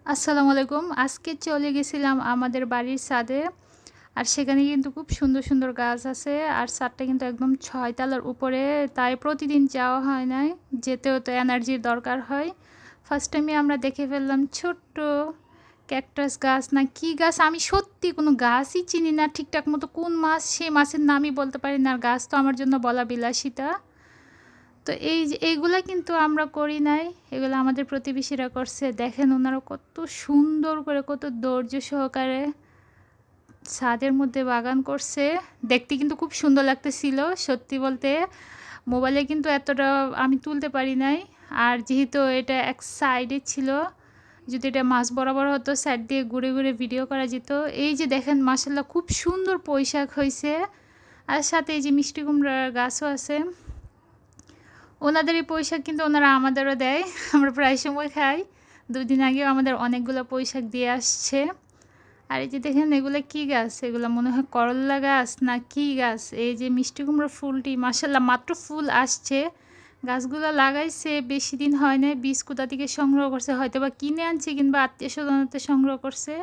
আসসালামু আলাইকুম। আজকে চলে গেছিলাম আমাদের বাড়ির ছাদে। আর সেখানে কিন্তু খুব সুন্দর, সুন্দর গাছ আছে। আর ছাদটা কিন্তু একদম ৬ তলার উপরে। তাই প্রতিদিন যাওয়া হয় নাই। যেতেও তো এনার্জির দরকার হয়। ফার্স্ট টাইমে আমরা দেখে ফেললাম ছোট্ট ক্যাকটাস গাছ না কি গাছ আমি সত্যি কোনো গাছই চিনি না ঠিকঠাক মতো কোন মাছ সেই মাছের নামই বলতে পারি না। আর গাছ তো আমার জন্য বলা বিলাসিতা। তো এই যে এইগুলা কিন্তু আমরা করি নাই, এগুলো আমাদের প্রতিবেশীরা করছে। দেখেন ওনারা কত সুন্দর করে কত ধৈর্য সহকারে ছাদের মধ্যে বাগান করছে। দেখতে কিন্তু খুব সুন্দর লাগতেছিল সত্যি বলতে। মোবাইলে কিন্তু এতটা আমি তুলতে পারি নাই। আর যেহেতু এটা এক সাইডে ছিল, যদি এটা মাছ বরাবর হতো সাইড দিয়ে ঘুরে ঘুরে ভিডিও করা যেত। এই যে দেখেন মাশাল্লাহ খুব সুন্দর পোশাক হয়েছে। আর সাথে এই যে মিষ্টি কুমড়ার গাছও আছে। ওনাদের এই পুঁইশাক কিন্তু ওনারা আমাদেরও দেয়। আমরা প্রায় সময় খাই। ২ দিন আগেও আমাদের অনেকগুলো পুঁইশাক দিয়ে আসছে। আর এই যে দেখেন এগুলো কি গাছ? এগুলো মনে হয় করল্লা গাছ না কি গাছ? এই যে মিষ্টি কুমড়োর ফুলটি মাশাআল্লাহ মাত্র ফুল আসছে। গাছগুলো লাগাইছে বেশি দিন হয় নাই। বীজ কোথা থেকে সংগ্রহ করছে? হয়তোবা কিনে আনছে কিংবা আত্মীয়স্বজন হতে সংগ্রহ করছে।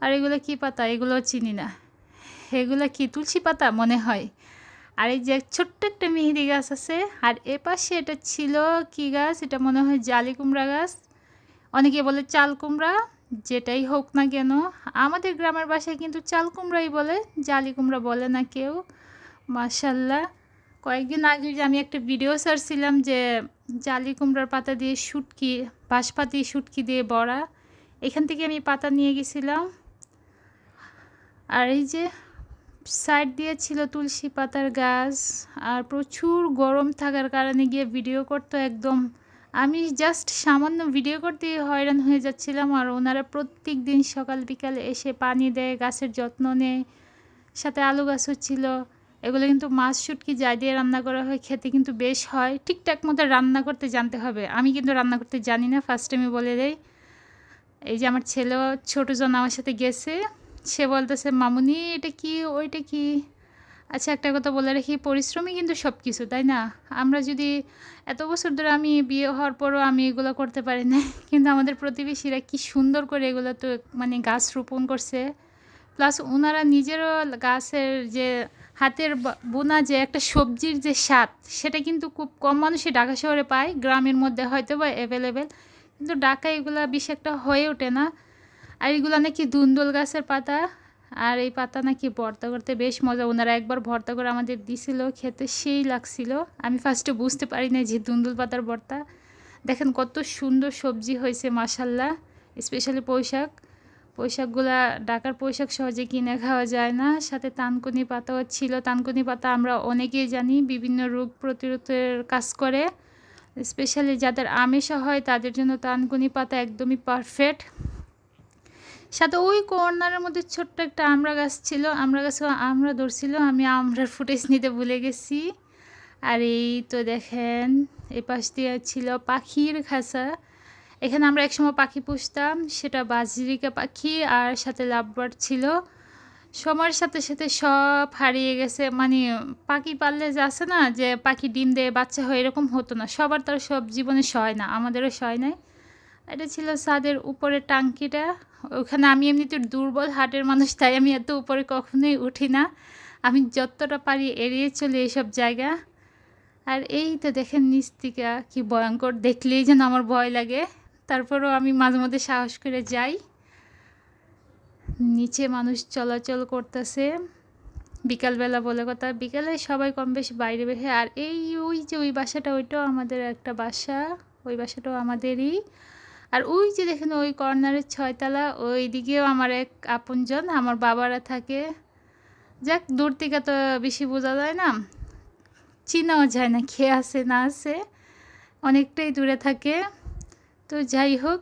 আর এগুলো কি পাতা? এগুলোও চিনি না। এগুলো কি তুলসী পাতা মনে হয়। আর এই যে ছোট্ট একটা মেহেদি গাছ আছে। আর এপাশে এটা ছিল কি গাছ? এটা মনে হয় জালি কুমড়া গাছ। অনেকে বলে চাল কুমড়া। যেটাই হোক না কেন, আমাদের গ্রামের বাসায় কিন্তু চাল কুমড়াই বলে, জালি কুমড়া বলে না কেউ। মাশাল্লাহ। কয়েকদিন আগে যে আমি একটা ভিডিও ছাড়ছিলাম যে জালি কুমড়ার পাতা দিয়ে শুটকি, বাঁশপাতি শুটকি দিয়ে বড়া। এখান থেকে আমি পাতা নিয়ে গেছিলাম। আর এই যে সাইড দিয়ে ছিল তুলসী পাতার গাছ। আর প্রচুর গরম থাকার কারণে গিয়ে ভিডিও করতে একদম আমি জাস্ট সামান্য ভিডিও করতেই হয়রান হয়ে যাচ্ছিলাম। আর ওনারা প্রত্যেক দিন সকাল বিকাল এসে পানি দেয়, গাছের যত্ন নেয়। সাথে আলু গাছও ছিল। এগুলো কিন্তু মাছ শুটকি যা দিয়ে রান্না করা হয় খেতে কিন্তু বেশ হয়। ঠিকঠাক মতো রান্না করতে জানতে হবে। আমি কিন্তু রান্না করতে জানি না, ফার্স্ট টাইমে বলে দেই। এই যে আমার ছেলেও ছোটোজন আমার সাথে গেছে। সে বলতেছে মামুনি এটা কি ওইটা কি। আচ্ছা একটা কথা বলে রাখি, পরিশ্রমই কিন্তু সব কিছু তাই না? আমরা যদি এত বছর ধরে আমি বিয়ে হওয়ার পরও আমি এগুলো করতে পারি না। কিন্তু আমাদের প্রতিবেশীরা কি সুন্দর করে এগুলো তো মানে গাছ রোপণ করছে। প্লাস ওনারা নিজেরও গাছের যে হাতের বোনা যে একটা সবজির যে স্বাদ, সেটা কিন্তু খুব কম মানুষই ঢাকা শহরে পায়। গ্রামের মধ্যে হয়তো বা অ্যাভেলেবেল, কিন্তু ঢাকায় এগুলো বেশি একটা হয়ে ওঠে না। আর এগুলো নাকি ধুন্দুল গাছের পাতা। আর এই পাতা নাকি ভর্তা করতে বেশ মজা। ওনারা একবার ভর্তা করে আমাদের দিছিল, খেতে সেই লাগছিল। আমি ফার্স্টে বুঝতে পারি না যে ধুন্দুল পাতার ভর্তা। দেখেন কত সুন্দর সবজি হয়েছে মাশাল্লাহ। স্পেশালি পুঁইশাক। পুঁইশাকগুলা ঢাকার পুঁইশাক সহজে কিনে খাওয়া যায় না। সাথে তানকুনি পাতাও ছিল। তানকুনি পাতা আমরা অনেকেই জানি বিভিন্ন রোগ প্রতিরোধের কাজ করে। স্পেশালি যাদের আমিষা হয় তাদের জন্য তানকুনি পাতা একদমই পারফেক্ট। সাথে ওই কর্নারের মধ্যে ছোট্ট একটা আমড়া গাছ ছিল। আমড়া গাছে আমড়া ধরছিল, আমি আমড়ার ফুটেজ নিতে ভুলে গেছি। আর এই তো দেখেন এপাশ দিয়ে ছিল পাখির খাঁচা। এখানে আমরা একসময় পাখি পুষতাম, সেটা বাজরিকা পাখি আর সাথে লাভবার্ড ছিল। সময়ের সাথে সাথে সব হারিয়ে গেছে। মানে পাখি পাললে যে আছে না যে পাখি ডিম দেয় বাচ্চা হয়, এরকম হতো না। সবার তার সব জীবনে সয় না, আমাদেরও সয় নাই। এটা ছিল ছাদের উপরে টাঙ্কিটা। ওখানে আমি এমনিতে দুর্বল হার্টের মানুষ, তাই আমি এত উপরে কখনোই উঠি না। আমি যতটা পারি এড়িয়ে চলি এইসব জায়গা। আর এই তো দেখেন নিচ থেকে কি ভয়ঙ্কর, দেখলেই যেন আমার ভয় লাগে। তারপরেও আমি মাঝে মধ্যে সাহস করে যাই। নিচে মানুষ চলাচল করতেছে। বিকালবেলা বলে কথা, বিকালে সবাই কম বেশি বাইরে বের হয়। আর এই ওই যে ওই বাসাটা, ওইটাও আমাদের একটা বাসা। ওই বাসাটাও আমাদেরই। আর ওই যে দেখেন ওই কর্নারের ৬ তলা, ওই দিকেও আমার এক আপনজন আমার বাবারা থাকে। যাক দূর থেকে তো বেশি বোঝা যায় না, চিনাও যায় না কে আছে না আছে, অনেকটাই দূরে থাকে। তো যাই হোক।